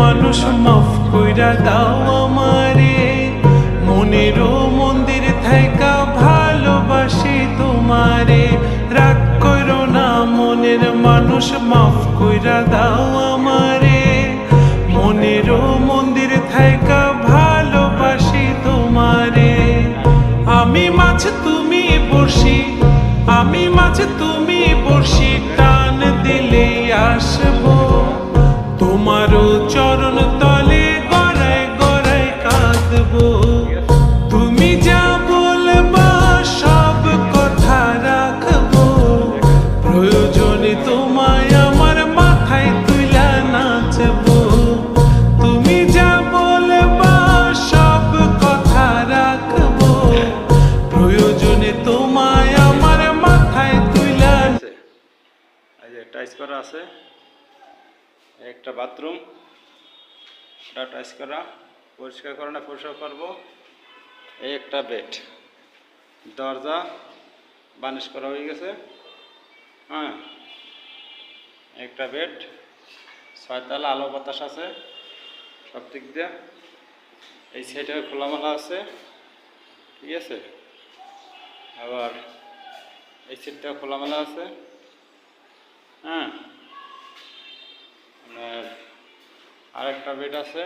মানুষ মাফ কইরা দাও আমারে, মনেরও মন্দির থাইকা ভালোবাসি তোমারে। রাগ করো না মনের মানুষ, মাফ কইরা দাও আমারে, মনেরও মন্দির থাইকা ভালোবাসি তোমারে। আমি মাছ তুমি বড়শি, আমি মাছ তুমি বড়শি, টান দিলে আসবো তোমারও চরণ তলে, গড়ায় গড়ায় কাঁদবো। তুমি যা বলবা সব কথা রাখবো, প্রয়োজনে তোমায় আমার মাথায় তুইলা নাচবো। তুমি যা বলবা সব কথা রাখবো, প্রয়োজনে তোমায় আমার মাথায় তুইলা। এই যে টাইস করা আছে, একটা বাথরুম, ওটা টাইস করা, পরিষ্কার করা না পরিষ্কার করবো। এই একটা বেড, দরজা বানিশ করা হয়ে গেছে। হ্যাঁ, একটা বেড, 6 তলা, আলো বাতাস আছে সব দিক দিয়ে। এই সাইডে খোলামেলা আছে, ঠিক আছে। আবার এই সাইডটা খোলামেলা আছে। হ্যাঁ, আরেকটা বেড আছে,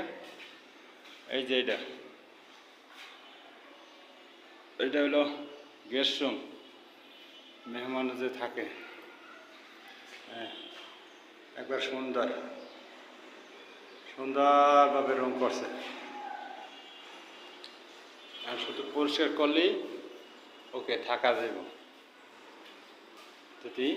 এই যে এটা হলো গেস্ট রুম, মেহমান যে থাকে। হ্যাঁ, একবার সুন্দরভাবে রুম করছে। আর শুধু পরিষ্কার করলেই ওকে থাকা যাবে। যদি